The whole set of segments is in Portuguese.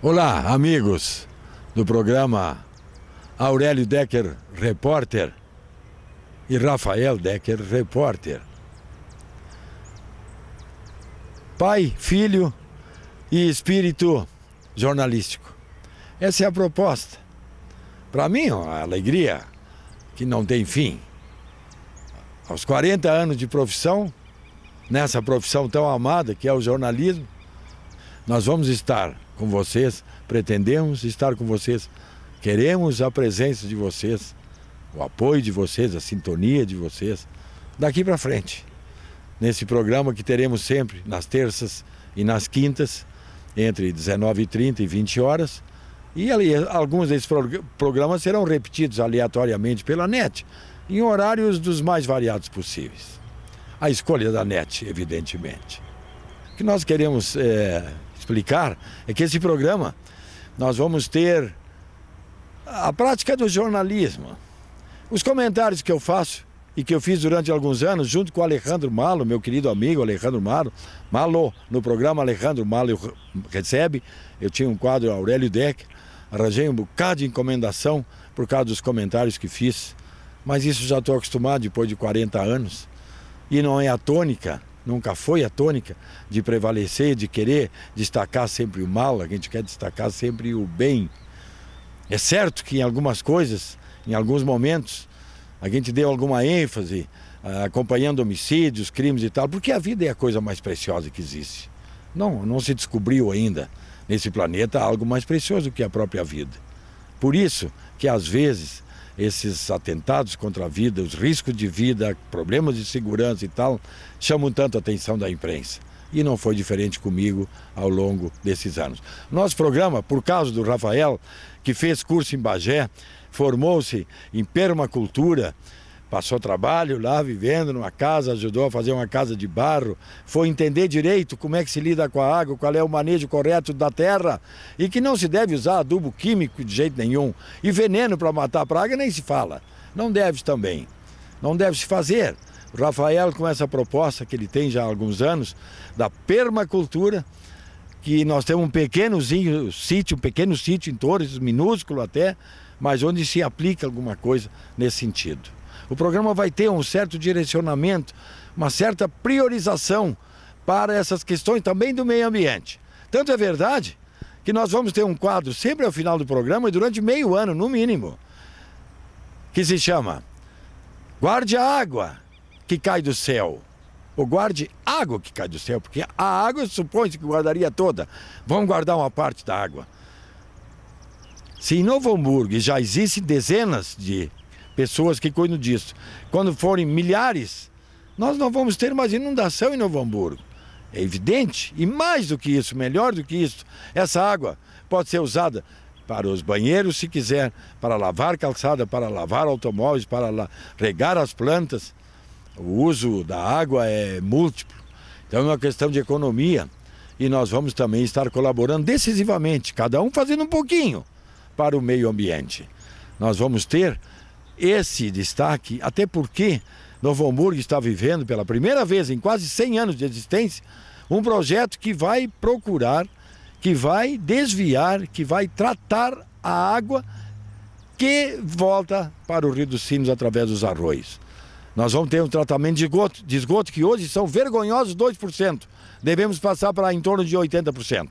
Olá, amigos do programa Aurélio Decker, repórter, e Rafael Decker, repórter. Pai, filho e espírito jornalístico. Essa é a proposta. Para mim, é uma alegria que não tem fim. Aos 40 anos de profissão, nessa profissão tão amada que é o jornalismo, nós vamos estar com vocês, pretendemos estar com vocês, queremos a presença de vocês, o apoio de vocês, a sintonia de vocês, daqui para frente. Nesse programa que teremos sempre nas terças e nas quintas, entre 19h30 e 20 horas, e ali, alguns desses programas serão repetidos aleatoriamente pela NET, em horários dos mais variados possíveis. A escolha da NET, evidentemente. O que nós queremos explicar é que esse programa nós vamos ter a prática do jornalismo. Os comentários que eu faço e que eu fiz durante alguns anos, junto com o Alejandro Malo, meu querido amigo Alejandro Malo, no programa Alejandro Malo recebe, eu tinha um quadro Aurélio Decker, arranjei um bocado de encomendação por causa dos comentários que fiz, mas isso já estou acostumado depois de 40 anos, e não é a tônica, nunca foi a tônica de prevalecer, de querer destacar sempre o mal, a gente quer destacar sempre o bem. É certo que em algumas coisas, em alguns momentos, a gente deu alguma ênfase acompanhando homicídios, crimes e tal, porque a vida é a coisa mais preciosa que existe. Não se descobriu ainda nesse planeta algo mais precioso que a própria vida. Por isso que às vezes esses atentados contra a vida, os riscos de vida, problemas de segurança e tal, chamam tanto a atenção da imprensa. E não foi diferente comigo ao longo desses anos. Nosso programa, por causa do Rafael, que fez curso em Bagé, formou-se em permacultura, passou trabalho lá vivendo numa casa, ajudou a fazer uma casa de barro, foi entender direito como é que se lida com a água, qual é o manejo correto da terra e que não se deve usar adubo químico de jeito nenhum. E veneno para matar a praga nem se fala. Não deve também. Não deve se fazer. O Rafael, com essa proposta que ele tem já há alguns anos, da permacultura, que nós temos um pequeno sítio em Torres, minúsculo até, mas onde se aplica alguma coisa nesse sentido. O programa vai ter um certo direcionamento, uma certa priorização para essas questões também do meio ambiente. Tanto é verdade que nós vamos ter um quadro sempre ao final do programa e durante meio ano, no mínimo, que se chama Guarde a Água que Cai do Céu. Ou guarde água que cai do céu, porque a água supõe-se que guardaria toda. Vamos guardar uma parte da água. Se em Novo Hamburgo já existem dezenas de pessoas que cuidam disso, quando forem milhares, nós não vamos ter mais inundação em Novo Hamburgo. É evidente, e mais do que isso, melhor do que isso, essa água pode ser usada para os banheiros, se quiser, para lavar calçada, para lavar automóveis, para regar as plantas. O uso da água é múltiplo, então é uma questão de economia e nós vamos também estar colaborando decisivamente, cada um fazendo um pouquinho para o meio ambiente. Nós vamos ter esse destaque, até porque Novo Hamburgo está vivendo pela primeira vez em quase 100 anos de existência, um projeto que vai procurar, que vai desviar, que vai tratar a água que volta para o Rio dos Sinos através dos arroios. Nós vamos ter um tratamento de esgoto que hoje são vergonhosos 2%. Devemos passar para em torno de 80%.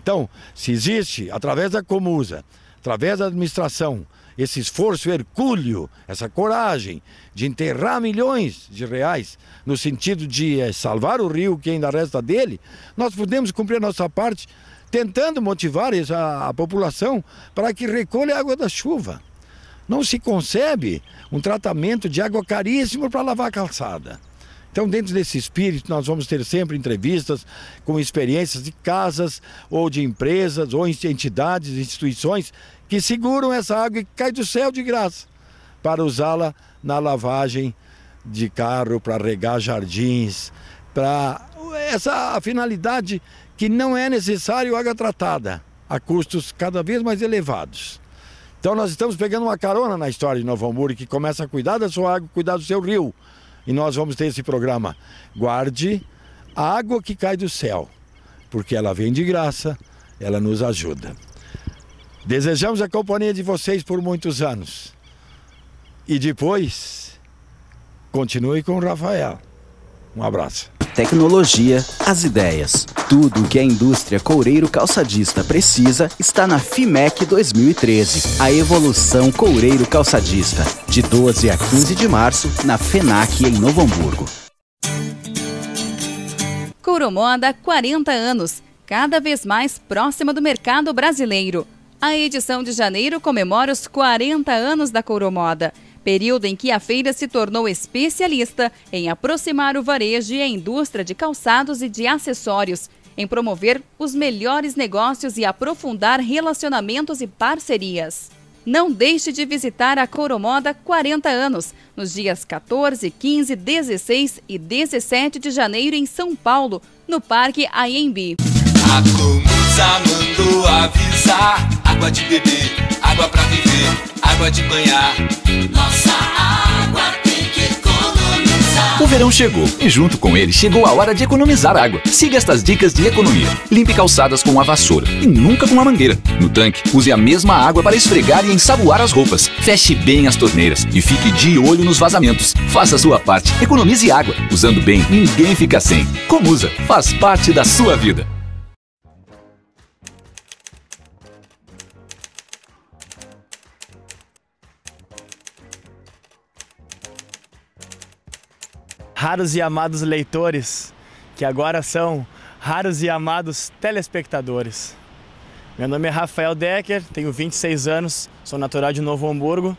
Então, se existe, através da Comusa, através da administração, esse esforço hercúleo, essa coragem de enterrar milhões de reais no sentido de salvar o rio que ainda resta dele, nós podemos cumprir a nossa parte tentando motivar a população para que recolha a água da chuva. Não se concebe um tratamento de água caríssimo para lavar a calçada. Então, dentro desse espírito, nós vamos ter sempre entrevistas com experiências de casas, ou de empresas, ou entidades, instituições que seguram essa água que cai do céu de graça para usá-la na lavagem de carro, para regar jardins, para essa finalidade que não é necessário água tratada, a custos cada vez mais elevados. Então nós estamos pegando uma carona na história de Novo Hamburgo, que começa a cuidar da sua água, cuidar do seu rio. E nós vamos ter esse programa, Guarde a Água que Cai do Céu, porque ela vem de graça, ela nos ajuda. Desejamos a companhia de vocês por muitos anos. E depois, continue com o Rafael. Um abraço. Tecnologia, as ideias. Tudo o que a indústria coureiro calçadista precisa está na FIMEC 2013. A evolução coureiro calçadista. De 12 a 15 de março, na FENAC em Novo Hamburgo. Couromoda há 40 anos, cada vez mais próxima do mercado brasileiro. A edição de janeiro comemora os 40 anos da Couromoda, período em que a feira se tornou especialista em aproximar o varejo e a indústria de calçados e de acessórios, em promover os melhores negócios e aprofundar relacionamentos e parcerias. Não deixe de visitar a Couromoda 40 anos, nos dias 14, 15, 16 e 17 de janeiro em São Paulo, no Parque Anhembi. A Comusa mandou avisar: água de beber, água pra viver, água de banhar. Nossa água tem que economizar. O verão chegou e junto com ele chegou a hora de economizar água. Siga estas dicas de economia. Limpe calçadas com a vassoura e nunca com a mangueira. No tanque, use a mesma água para esfregar e ensaboar as roupas. Feche bem as torneiras e fique de olho nos vazamentos. Faça a sua parte, economize água. Usando bem, ninguém fica sem. Comusa, faz parte da sua vida. Raros e amados leitores, que agora são raros e amados telespectadores. Meu nome é Rafael Decker, tenho 26 anos, sou natural de Novo Hamburgo.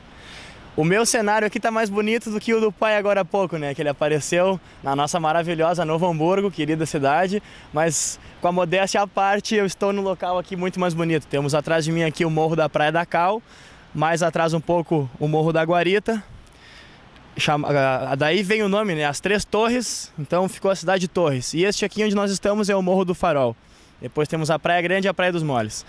O meu cenário aqui está mais bonito do que o do pai agora há pouco, né? Que ele apareceu na nossa maravilhosa Novo Hamburgo, querida cidade, mas com a modéstia à parte, eu estou num local aqui muito mais bonito. Temos atrás de mim aqui o Morro da Praia da Cal, mais atrás um pouco o Morro da Guarita. Daí vem o nome, né? As Três Torres, então ficou a cidade de Torres. E este aqui onde nós estamos é o Morro do Farol. Depois temos a Praia Grande e a Praia dos Moles.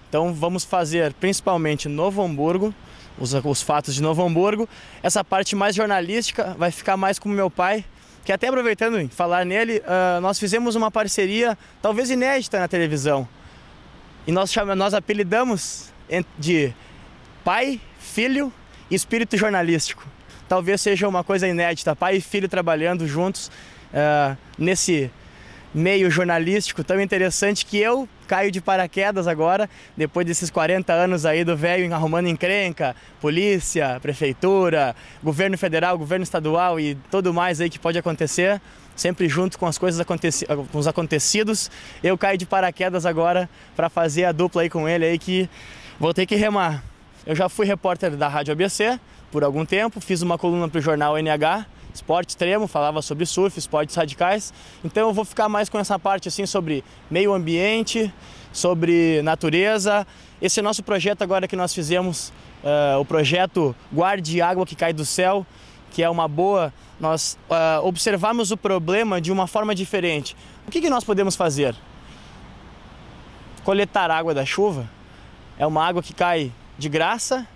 Então vamos fazer principalmente Novo Hamburgo, os fatos de Novo Hamburgo. Essa parte mais jornalística vai ficar mais com o meu pai, que até aproveitando em falar nele, nós fizemos uma parceria talvez inédita na televisão. E nós apelidamos de pai, filho e espírito jornalístico. Talvez seja uma coisa inédita, pai e filho trabalhando juntos nesse meio jornalístico tão interessante que eu caio de paraquedas agora, depois desses 40 anos aí do velho arrumando encrenca, polícia, prefeitura, governo federal, governo estadual e tudo mais aí que pode acontecer, sempre junto com as coisas com os acontecidos. Eu caio de paraquedas agora para fazer a dupla aí com ele aí que vou ter que remar. Eu já fui repórter da Rádio ABC por algum tempo, fiz uma coluna para o jornal NH, esporte extremo, falava sobre surf, esportes radicais. Então eu vou ficar mais com essa parte assim sobre meio ambiente, sobre natureza. Esse nosso projeto agora que nós fizemos, o projeto Guarde Água que Cai do Céu, que é uma boa, nós observamos o problema de uma forma diferente. O que nós podemos fazer? Coletar água da chuva é uma água que cai de graça,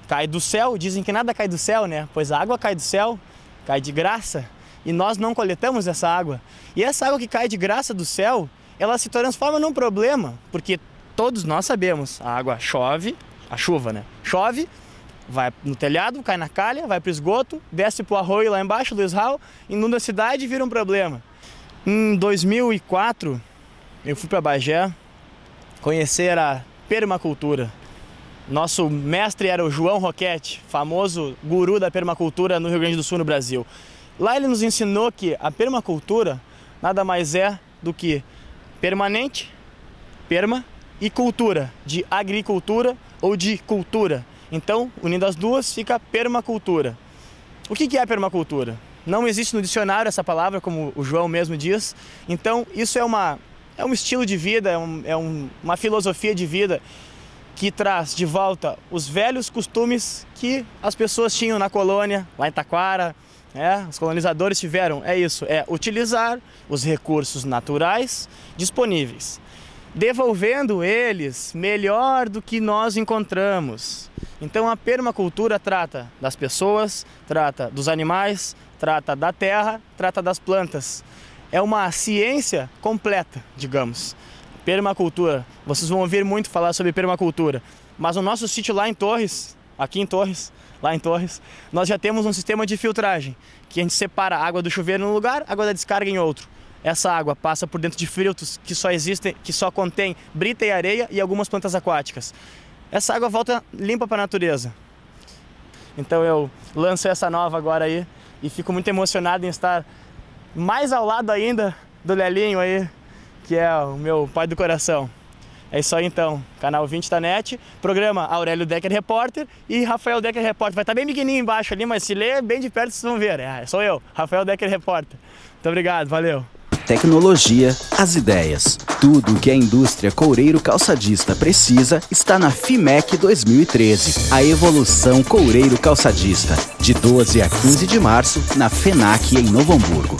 cai do céu. Dizem que nada cai do céu, né? Pois a água cai do céu, cai de graça, e nós não coletamos essa água. E essa água que cai de graça do céu, ela se transforma num problema, porque todos nós sabemos, a água chove, a chuva, né? Chove, vai no telhado, cai na calha, vai para o esgoto, desce para o arroio lá embaixo, Luiz Raul, inunda a cidade e vira um problema. Em 2004, eu fui para Bagé conhecer a permacultura. Nosso mestre era o João Roquette, famoso guru da permacultura no Rio Grande do Sul, no Brasil. Lá ele nos ensinou que a permacultura nada mais é do que permanente, perma, e cultura, de agricultura ou de cultura. Então, unindo as duas, fica permacultura. O que é permacultura? Não existe no dicionário essa palavra, como o João mesmo diz. Então, isso é um estilo de vida, uma filosofia de vida que traz de volta os velhos costumes que as pessoas tinham na colônia, lá em Taquara, os colonizadores tiveram, é utilizar os recursos naturais disponíveis, devolvendo eles melhor do que nós encontramos. Então a permacultura trata das pessoas, trata dos animais, trata da terra, trata das plantas. É uma ciência completa, digamos. permacultura. Vocês vão ouvir muito falar sobre permacultura. Mas no nosso sítio lá em Torres, lá em Torres, nós já temos um sistema de filtragem, que a gente separa a água do chuveiro num lugar, a água da descarga em outro. Essa água passa por dentro de filtros que só contém brita e areia e algumas plantas aquáticas. Essa água volta limpa para a natureza. Então eu lanço essa nova agora aí e fico muito emocionado em estar mais ao lado ainda do Lelinho aí, que é o meu pai do coração. É isso aí então, canal 20 da NET, programa Aurélio Decker Repórter e Rafael Decker Repórter. Vai estar bem pequenininho embaixo ali, mas se ler bem de perto vocês vão ver. Sou eu, Rafael Decker Repórter. Muito obrigado, valeu. Tecnologia, as ideias. Tudo o que a indústria coureiro calçadista precisa está na FIMEC 2013. A evolução coureiro calçadista. De 12 a 15 de março, na FENAC em Novo Hamburgo.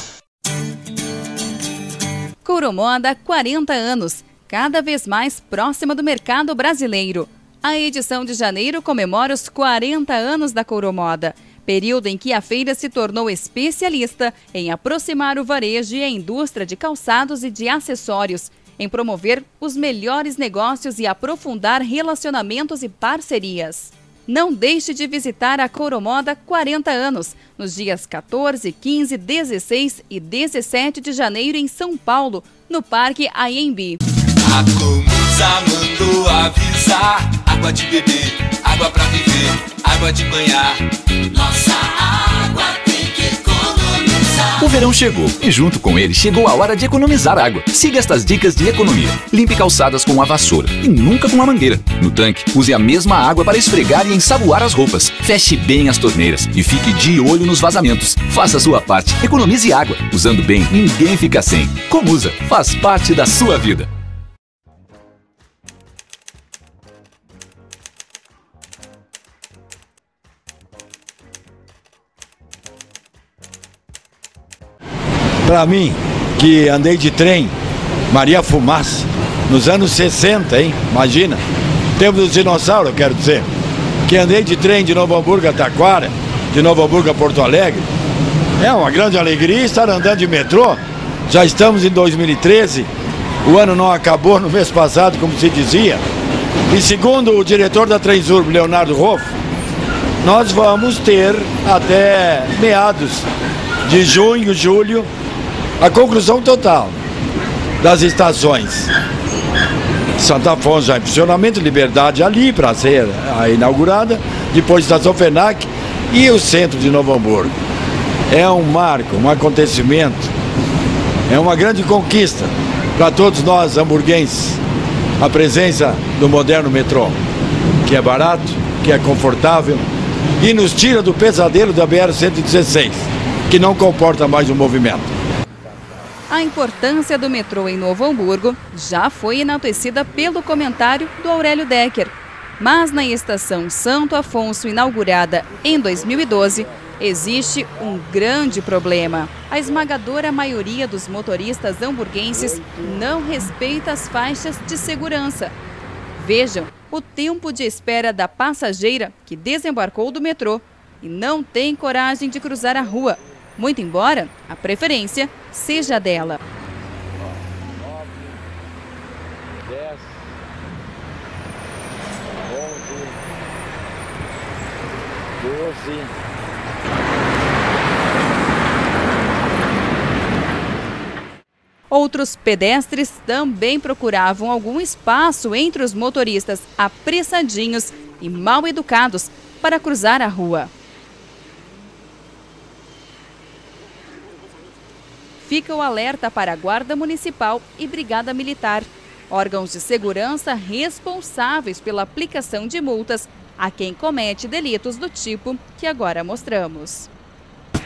Couromoda há 40 anos. Cada vez mais próxima do mercado brasileiro. A edição de janeiro comemora os 40 anos da Couromoda, período em que a feira se tornou especialista em aproximar o varejo e a indústria de calçados e de acessórios, em promover os melhores negócios e aprofundar relacionamentos e parcerias. Não deixe de visitar a Couromoda 40 anos, nos dias 14, 15, 16 e 17 de janeiro em São Paulo, no Parque Anhembi. A Comusa mandou avisar: água de beber, água pra viver, água de banhar. Nossa água tem que economizar. O verão chegou e junto com ele chegou a hora de economizar água. Siga estas dicas de economia. Limpe calçadas com a vassoura e nunca com a mangueira. No tanque, use a mesma água para esfregar e ensaboar as roupas. Feche bem as torneiras e fique de olho nos vazamentos. Faça a sua parte, economize água. Usando bem, ninguém fica sem. Comusa, faz parte da sua vida. Para mim, que andei de trem, Maria Fumaça, nos anos 60, hein? Imagina. Tempo dos dinossauros, eu quero dizer. Que andei de trem de Novo Hamburgo a Taquara, de Novo Hamburgo a Porto Alegre. É uma grande alegria estar andando de metrô. Já estamos em 2013. O ano não acabou no mês passado, como se dizia. E segundo o diretor da Transurb, Leonardo Roffo, nós vamos ter até meados de junho, julho, a conclusão total das estações. Santo Afonso já em funcionamento, Liberdade ali para ser a inaugurada, depois a Estação FENAC e o centro de Novo Hamburgo. É um marco, um acontecimento, é uma grande conquista para todos nós hamburguenses, a presença do moderno metrô, que é barato, que é confortável e nos tira do pesadelo da BR-116, que não comporta mais o movimento. A importância do metrô em Novo Hamburgo já foi enaltecida pelo comentário do Aurélio Decker. Mas na estação Santo Afonso, inaugurada em 2012, existe um grande problema. A esmagadora maioria dos motoristas hamburguenses não respeita as faixas de segurança. Vejam o tempo de espera da passageira que desembarcou do metrô e não tem coragem de cruzar a rua, muito embora a preferência seja dela. 9, 10, 11, 12. Outros pedestres também procuravam algum espaço entre os motoristas apressadinhos e mal educados para cruzar a rua. Fica o alerta para a Guarda Municipal e Brigada Militar, órgãos de segurança responsáveis pela aplicação de multas a quem comete delitos do tipo que agora mostramos.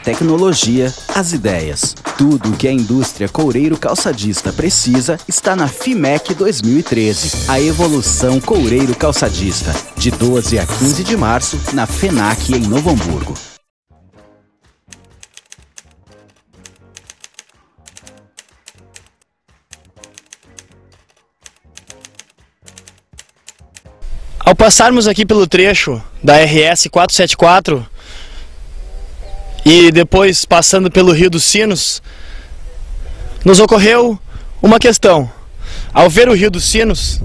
Tecnologia, as ideias. Tudo o que a indústria coureiro calçadista precisa está na FIMEC 2013. A evolução coureiro calçadista. De 12 a 15 de março, na FENAC em Novo Hamburgo. Ao passarmos aqui pelo trecho da RS 474 e depois passando pelo Rio dos Sinos, nos ocorreu uma questão. ao ver o Rio dos Sinos,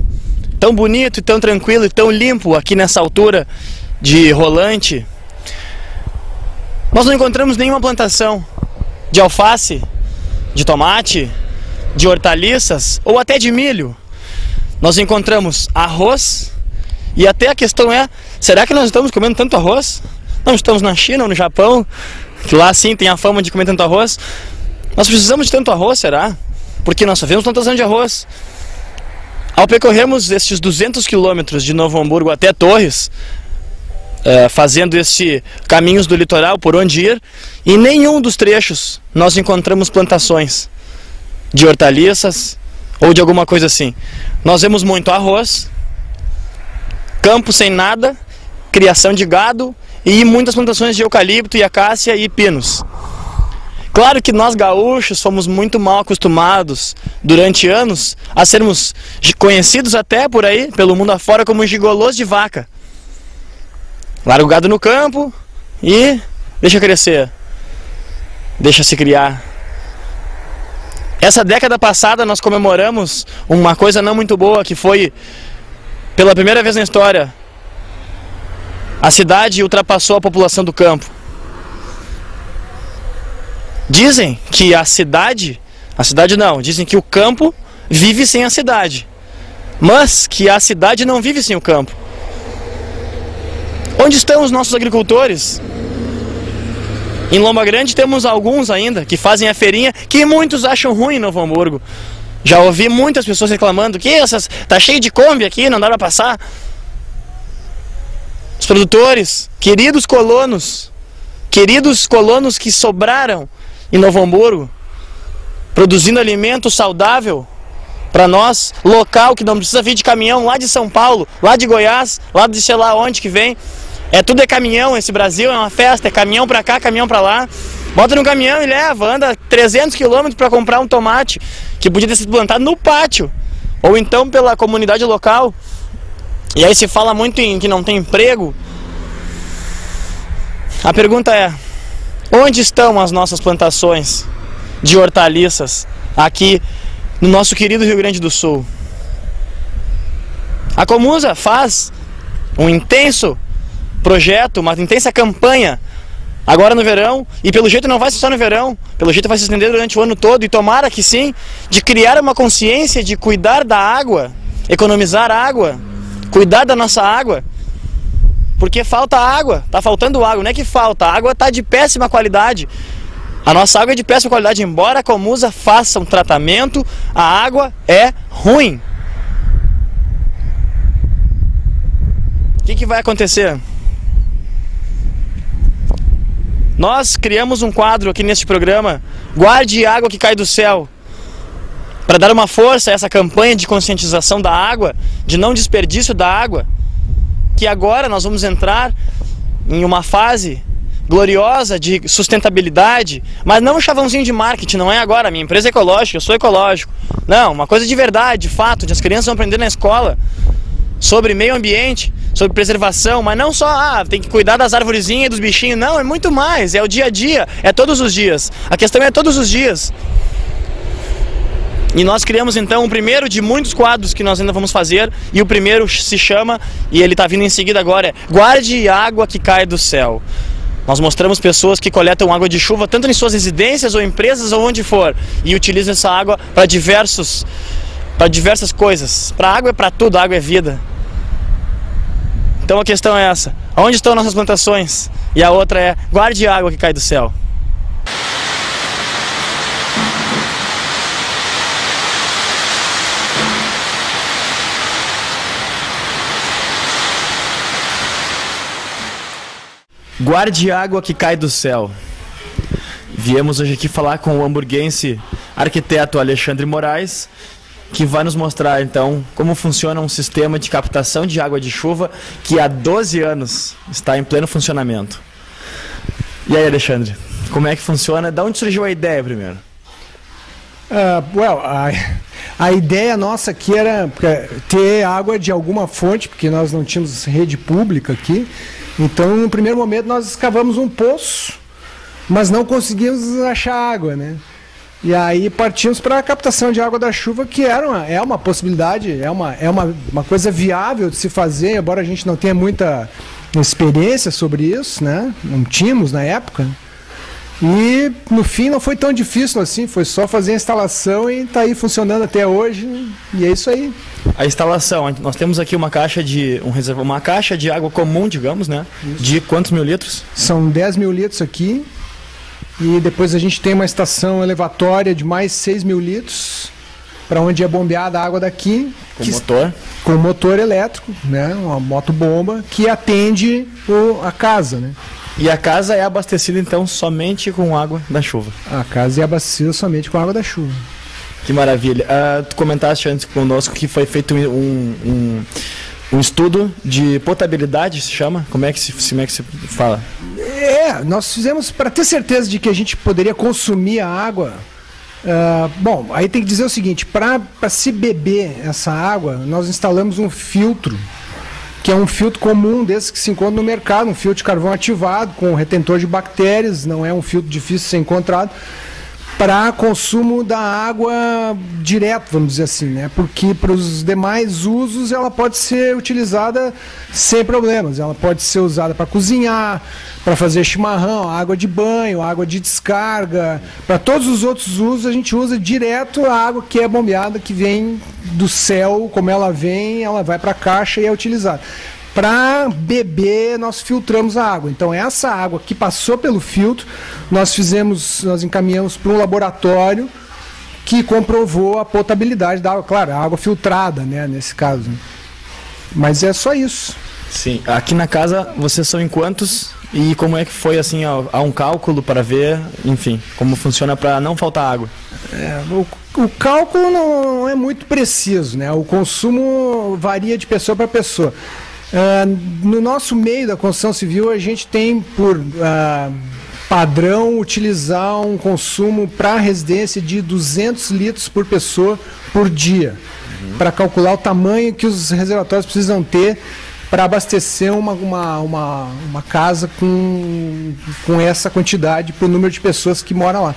tão bonito e tão tranquilo e tão limpo aqui nessa altura de Rolante, nós não encontramos nenhuma plantação de alface, de tomate, de hortaliças ou até de milho. Nós encontramos arroz e até a questão é, será que nós estamos comendo tanto arroz? Não estamos na China ou no Japão, que lá sim tem a fama de comer tanto arroz. Nós precisamos de tanto arroz, será? Porque nós só vemos plantação de arroz. Ao percorrermos estes 200 quilômetros de Novo Hamburgo até Torres, fazendo esses caminhos do litoral por onde ir, em nenhum dos trechos nós encontramos plantações de hortaliças ou de alguma coisa assim. Nós vemos muito arroz, campo sem nada, criação de gado e muitas plantações de eucalipto e acácia e pinos. Claro que nós gaúchos fomos muito mal acostumados durante anos a sermos conhecidos até por aí, pelo mundo afora, como gigolôs de vaca. Larga o gado no campo e deixa crescer, deixa se criar. Essa década passada nós comemoramos uma coisa não muito boa, que foi, pela primeira vez na história, a cidade ultrapassou a população do campo. Dizem que dizem que o campo vive sem a cidade, mas que a cidade não vive sem o campo. Onde estão os nossos agricultores? Em Lomba Grande temos alguns ainda que fazem a feirinha, que muitos acham ruim em Novo Hamburgo. Já ouvi muitas pessoas reclamando que tá cheio de Kombi aqui, não dá para passar. Os produtores, queridos colonos que sobraram em Novo Hamburgo, produzindo alimento saudável para nós, local, que não precisa vir de caminhão lá de São Paulo, lá de Goiás, lá de sei lá onde que vem. Tudo é caminhão, esse Brasil é uma festa, é caminhão para cá, caminhão para lá. Bota no caminhão e leva, anda 300 quilômetros para comprar um tomate que podia ter sido plantado no pátio, ou então pela comunidade local. E aí se fala muito em que não tem emprego. A pergunta é, onde estão as nossas plantações de hortaliças aqui no nosso querido Rio Grande do Sul? A Comusa faz um intenso projeto, uma intensa campanha agora no verão, e pelo jeito não vai ser só no verão, pelo jeito vai se estender durante o ano todo, e tomara que sim, de criar uma consciência de cuidar da água, economizar água, cuidar da nossa água, porque falta água, tá faltando água, não é que falta, a água tá de péssima qualidade, a nossa água é de péssima qualidade, embora a Comusa faça um tratamento, a água é ruim. O que vai acontecer? Nós criamos um quadro aqui neste programa, Guarde Água que Cai do Céu, para dar uma força a essa campanha de conscientização da água, de não desperdício da água, que agora nós vamos entrar em uma fase gloriosa de sustentabilidade, mas não um chavãozinho de marketing, não é agora, minha empresa é ecológica, eu sou ecológico. Não, uma coisa de verdade, de fato, de as crianças vão aprender na escola sobre meio ambiente, sobre preservação, mas não só, tem que cuidar das arvorezinhas e dos bichinhos, não, é muito mais, é o dia a dia, é todos os dias, a questão é todos os dias. E nós criamos então o primeiro de muitos quadros que nós ainda vamos fazer, e o primeiro se chama, e ele está vindo em seguida agora, é Guarde Água que Cai do Céu. Nós mostramos pessoas que coletam água de chuva, tanto em suas residências ou empresas ou onde for, e utilizam essa água para diversas coisas. Para água é para tudo, água é vida. Então a questão é essa, onde estão nossas plantações? E a outra é, guarde água que cai do céu. Guarde água que cai do céu. Viemos hoje aqui falar com o hamburguense arquiteto Alexandre Moraes, que vai nos mostrar então como funciona um sistema de captação de água de chuva que há 12 anos está em pleno funcionamento. E aí, Alexandre, como é que funciona? De onde surgiu a ideia primeiro? A ideia nossa aqui era ter água de alguma fonte, porque nós não tínhamos rede pública aqui. Então, no primeiro momento, nós escavamos um poço, mas não conseguimos achar água, né? E aí partimos para a captação de água da chuva, que é uma possibilidade, é uma coisa viável de se fazer, embora a gente não tenha muita experiência sobre isso, né? Não tínhamos na época. E no fim não foi tão difícil assim, foi só fazer a instalação e está aí funcionando até hoje, e é isso aí. A instalação, nós temos aqui uma caixa de água comum, digamos, né? Isso. De quantos mil litros? São 10 mil litros aqui, e depois a gente tem uma estação elevatória de mais 6 mil litros, para onde é bombeada a água daqui. Com motor? Com motor elétrico, né? Uma motobomba que atende a casa, né? E a casa é abastecida então somente com água da chuva? A casa é abastecida somente com água da chuva. Que maravilha. Tu comentaste antes conosco que foi feito um estudo de potabilidade, se chama? Como é que se fala? Nós fizemos para ter certeza de que a gente poderia consumir a água. Bom, aí tem que dizer o seguinte, para se beber essa água, nós instalamos um filtro, que é um filtro comum desses que se encontra no mercado, um filtro de carvão ativado, com retentor de bactérias, não é um filtro difícil de ser encontrado, para consumo da água direto, vamos dizer assim, né? Porque para os demais usos ela pode ser utilizada sem problemas, ela pode ser usada para cozinhar, para fazer chimarrão, água de banho, água de descarga, para todos os outros usos a gente usa direto a água que é bombeada, que vem do céu, como ela vem, ela vai para a caixa e é utilizada. Para beber, nós filtramos a água. Então, essa água que passou pelo filtro, nós encaminhamos para um laboratório que comprovou a potabilidade da água. Claro, a água filtrada, né, nesse caso. Mas é só isso. Sim. Aqui na casa, vocês são em quantos? E como é que foi, assim, há um cálculo para ver, enfim, como funciona para não faltar água? O cálculo não é muito preciso, né? O consumo varia de pessoa para pessoa. No nosso meio da construção civil, a gente tem por padrão utilizar um consumo para residência de 200 litros por pessoa por dia, para calcular o tamanho que os reservatórios precisam ter para abastecer uma casa com essa quantidade para o número de pessoas que moram lá.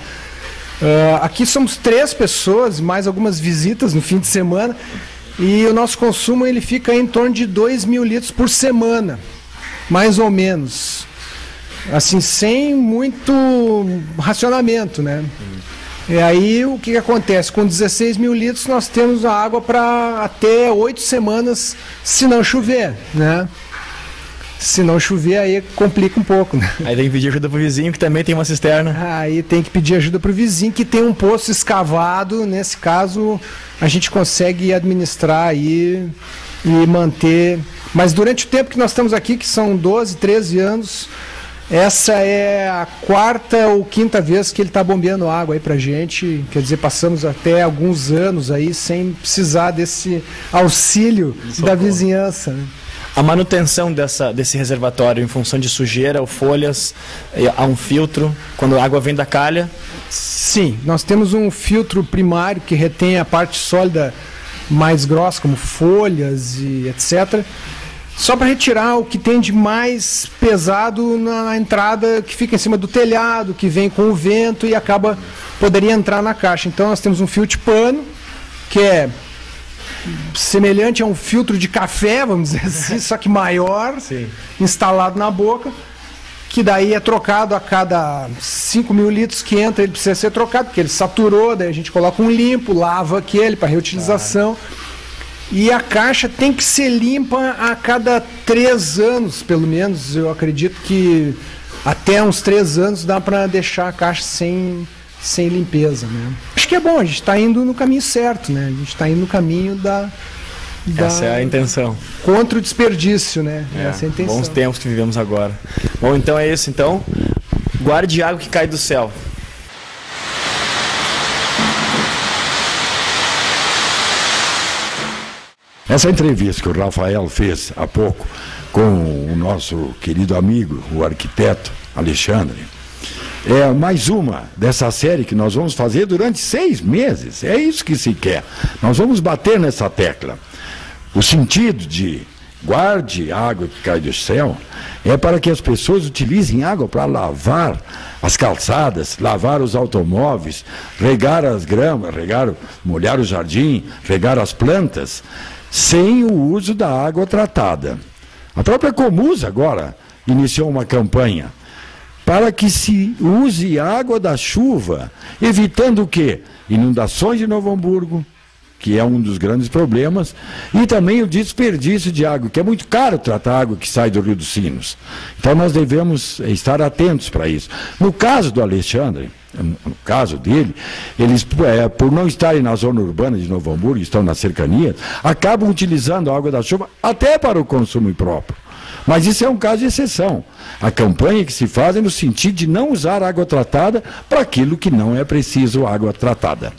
Aqui somos 3 pessoas, mais algumas visitas no fim de semana. E o nosso consumo ele fica em torno de 2 mil litros por semana, mais ou menos. Assim, sem muito racionamento, né? E aí o que acontece? Com 16 mil litros nós temos a água para até 8 semanas, se não chover, né? Se não chover, aí complica um pouco, né? Aí tem que pedir ajuda pro vizinho, que também tem uma cisterna. Aí tem que pedir ajuda pro vizinho, que tem um poço escavado. Nesse caso, a gente consegue administrar aí e manter. Mas durante o tempo que nós estamos aqui, que são 12, 13 anos, essa é a 4ª ou 5ª vez que ele está bombeando água aí pra gente. Quer dizer, passamos até alguns anos aí sem precisar desse auxílio da vizinhança, né? A manutenção desse reservatório em função de sujeira ou folhas, há um filtro, quando a água vem da calha? Sim, nós temos um filtro primário que retém a parte sólida mais grossa, como folhas e etc., só para retirar o que tem de mais pesado na entrada, que fica em cima do telhado, que vem com o vento e poderia entrar na caixa. Então nós temos um filtro de pano, que é semelhante a um filtro de café, vamos dizer assim, só que maior, sim, instalado na boca, que daí é trocado a cada 5 mil litros que entra, ele precisa ser trocado, porque ele saturou, daí a gente coloca um limpo, lava aquele para reutilização. E a caixa tem que ser limpa a cada 3 anos, pelo menos. Eu acredito que até uns 3 anos dá para deixar a caixa sem limpeza, né? Acho que é bom, a gente está indo no caminho certo, né? A gente está indo no caminho Essa é a intenção. Contra o desperdício, né? Essa é a intenção. Bons tempos que vivemos agora. Bom, então é isso, então. Guarde água que cai do céu. Essa entrevista que o Rafael fez há pouco com o nosso querido amigo, o arquiteto Alexandre, é mais uma dessa série que nós vamos fazer durante 6 meses. É isso que se quer. Nós vamos bater nessa tecla. O sentido de guarde a água que cai do céu, é para que as pessoas utilizem água para lavar as calçadas, lavar os automóveis, regar as gramas, molhar o jardim, regar as plantas, sem o uso da água tratada. A própria Comusa agora iniciou uma campanha para que se use água da chuva, evitando o quê? Inundações de Novo Hamburgo, que é um dos grandes problemas, e também o desperdício de água, que é muito caro tratar a água que sai do Rio dos Sinos. Então nós devemos estar atentos para isso. No caso do Alexandre, no caso dele, eles, por não estarem na zona urbana de Novo Hamburgo, estão na cercania, acabam utilizando a água da chuva até para o consumo próprio. Mas isso é um caso de exceção. A campanha que se faz é no sentido de não usar água tratada para aquilo que não é preciso água tratada.